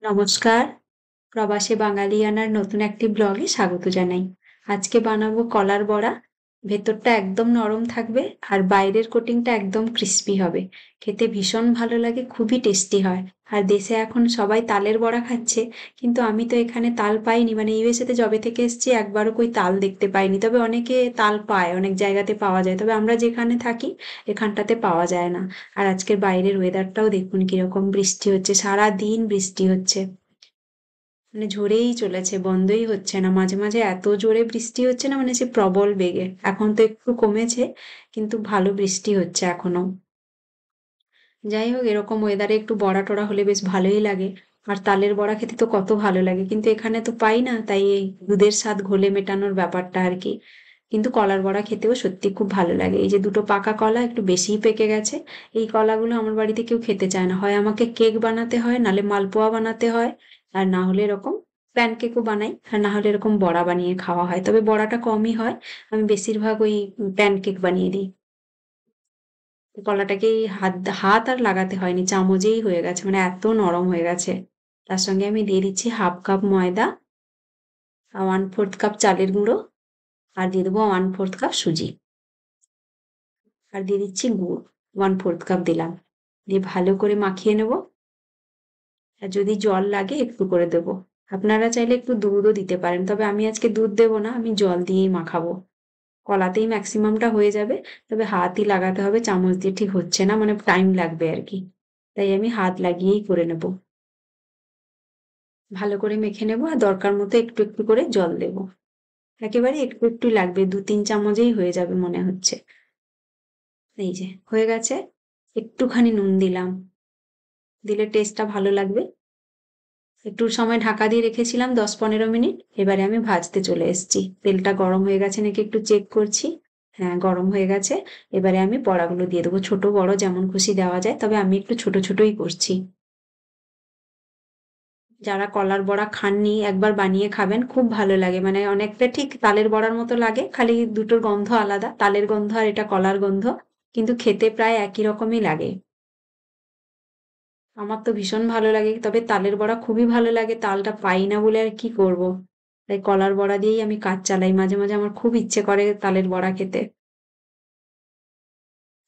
নমস্কার, প্রবাসী বাঙালিয়ানার নতুন একটি ব্লগে স্বাগত জানাই। আজকে বানাবো কলার বড়া। ভেতরটা একদম নরম থাকবে আর বাইরের কোটিংটা একদম ক্রিস্পি হবে। খেতে ভীষণ ভালো লাগে, খুবই টেস্টি হয়। আর দেশে এখন সবাই তালের বড়া খাচ্ছে, কিন্তু আমি তো এখানে তাল পাইনি, মানে ইউএসএ তে যবে থেকে এসেছি একবারও কই তাল দেখতে পাইনি। তবে অনেকে তাল পায়, অনেক জায়গাতে পাওয়া যায়, তবে আমরা যেখানে থাকি এখানটাতে পাওয়া যায় না। আর আজকের বাইরের ওয়েদারটাও দেখুন কিরকম, বৃষ্টি হচ্ছে, সারা দিন বৃষ্টি হচ্ছে, মানে ঝরেই চলেছে, বন্ধই হচ্ছে না। মাঝে মাঝে এত জোরে বৃষ্টি হচ্ছে না, মানে সে প্রবল বেগে। এখন তো একটু কমেছে, কিন্তু ভালো বৃষ্টি হচ্ছে এখনো। যাই হোক, এরকম ওয়েদারে একটু বড়া টড়া হলে বেশ ভালোই লাগে। আর তালের বড়া খেতে তো কত ভালো লাগে, কিন্তু এখানে তো পাই না, তাই এই দুধের স্বাদ ঘোলে মেটানোর ব্যাপারটা আর কি। কিন্তু কলার বড়া খেতেও সত্যি খুব ভালো লাগে। এই যে দুটো পাকা কলা একটু বেশিই পেকে গেছে, এই কলাগুলো আমার বাড়িতে কেউ খেতে চায় না। হয় আমাকে কেক বানাতে হয়, নালে মালপোয়া বানাতে হয়, আর না হলে এরকম প্যানকেকও বানাই, আর না হলে এরকম বড়া বানিয়ে খাওয়া হয়। তবে বড়াটা কমই হয়, আমি বেশিরভাগ ওই প্যানকেক বানিয়ে দিই। কলাটাকে হাত হাত আর লাগাতে হয়নি, চামচেই হয়ে গেছে, মানে এত নরম হয়ে গেছে। তার সঙ্গে আমি দিয়ে দিচ্ছি 1/2 কাপ ময়দা, 1/4 কাপ চালের গুঁড়ো, আর দিয়ে দেবো 1/4 কাপ সুজি, আর দিয়ে দিচ্ছি গুড়, 1/4 কাপ দিলাম। দিয়ে ভালো করে মাখিয়ে নেব। আর যদি জল লাগে একটু করে দেবো। আপনারা চাইলে একটু দুধও দিতে পারেন, তবে আমি আজকে দুধ দেবো না, আমি জল দিয়েই মাখাবো। কলাতেই ম্যাক্সিমামটা হয়ে যাবে, তবে হাতই লাগাতে হবে, চামচ দিয়ে ঠিক হচ্ছে না, মানে টাইম লাগবে আর কি। তাই আমি হাত লাগিয়েই করে নেব। ভালো করে মেখে নেব, আর দরকার মতো একটু একটু করে জল দেব। একেবারে একটু একটু লাগবে, 2-3 চামচেই হয়ে যাবে মনে হচ্ছে। এই যে হয়ে গেছে। একটুখানি নুন দিলাম, দিলে টেস্টটা ভালো লাগবে। একটু সময় ঢাকা দিয়ে রেখেছিলাম 10-15 মিনিট। এবারে আমি ভাজতে চলে এসেছি। তেলটা গরম হয়ে গেছে নাকি একটু চেক করছি। হ্যাঁ, গরম হয়ে গেছে। এবারে আমি বড়াগুলো দিয়ে দেবো, ছোট বড় যেমন খুশি দেওয়া যায়, তবে আমি একটু ছোট ছোটই করছি। যারা কলার বড়া খাননি একবার বানিয়ে খাবেন, খুব ভালো লাগে। মানে অনেকটা ঠিক তালের বড়ার মতো লাগে, খালি দুটোর গন্ধ আলাদা, তালের গন্ধ আর এটা কলার গন্ধ, কিন্তু খেতে প্রায় একই রকমই লাগে। আমার তো ভীষণ ভালো লাগে, তবে তালের বড়া খুবই ভালো লাগে, তালটা পাই না বলে আর কি করব। তাই কলার বড়া দিয়েই আমি কাজ চালাই। মাঝে মাঝে আমার খুব ইচ্ছে করে তালের বড়া খেতে।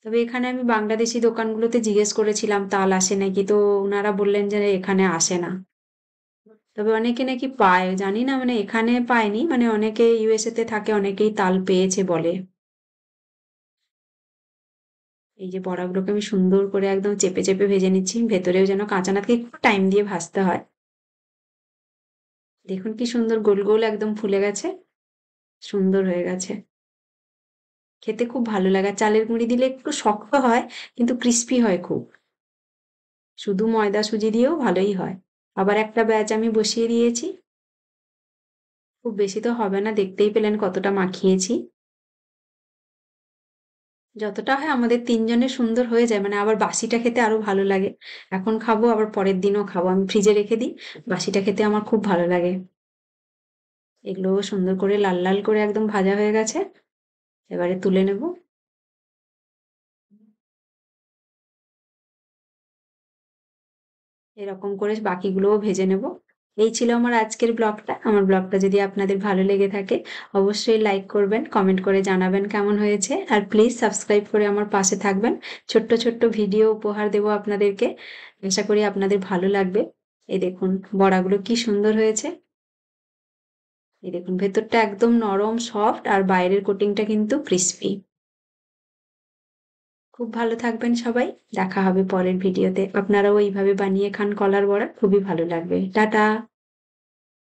তবে এখানে আমি বাংলাদেশি দোকানগুলোতে জিজ্ঞেস করেছিলাম তাল আসে নাকি, তো ওনারা বললেন যে এখানে আসে না। তবে অনেকে নাকি পায়, জানি না, মানে এখানে পায়নি, মানে অনেকে ইউএসএ তে থাকে, অনেকেই তাল পেয়েছে বলে। এই যে বড়াগুলোকে আমি সুন্দর করে একদম চেপে চেপে ভেজে নিচ্ছি, ভেতরেও যেন কাঁচা না থাকে, একটু টাইম দিয়ে ভাজতে হয়। দেখুন কি সুন্দর গোল গোল একদম ফুলে গেছে, সুন্দর হয়ে গেছে। খেতে খুব ভালো লাগে। আর চালের গুঁড়ি দিলে একটু শক্ত হয়, কিন্তু ক্রিস্পি হয় খুব। শুধু ময়দা সুজি দিয়েও ভালোই হয়। আবার একটা ব্যাচ আমি বসিয়ে দিয়েছি। খুব বেশি তো হবে না, দেখতেই পেলেন কতটা মাখিয়েছি। যতটা হয় আমাদের 3 জনের সুন্দর হয়ে যায়, মানে আবার বাসিটা খেতে আরো ভালো লাগে। এখন খাবো, আবার পরের দিনও খাবো, আমি ফ্রিজে রেখে দিই। বাসিটা খেতে আমার খুব ভালো লাগে। এগুলোও সুন্দর করে লাল লাল করে একদম ভাজা হয়ে গেছে। এবারে তুলে নেব। এরকম করে বাকিগুলোও ভেজে নেব। এই ছিল আমার আজকের ব্লগটা। আমার ব্লগটা যদি আপনাদের ভালো লেগে থাকে, অবশ্যই লাইক করবেন, কমেন্ট করে জানাবেন কেমন হয়েছে। আর প্লিজ সাবস্ক্রাইব করে আমার পাশে থাকবেন। ছোট্ট ছোট্ট ভিডিও উপহার দেব আপনাদেরকে। আশা করি আপনাদের ভালো লাগবে। এই দেখুন বড়াগুলো কি সুন্দর হয়েছে। এই দেখুন ভেতরটা একদম নরম সফট, আর বাইরের কোটিংটা কিন্তু ক্রিস্পি। খুব ভালো থাকবেন সবাই। দেখা হবে পরের ভিডিওতে। আপনারাও এইভাবে বানিয়ে খান কলার বড়া, খুবই ভালো লাগবে। টাটা।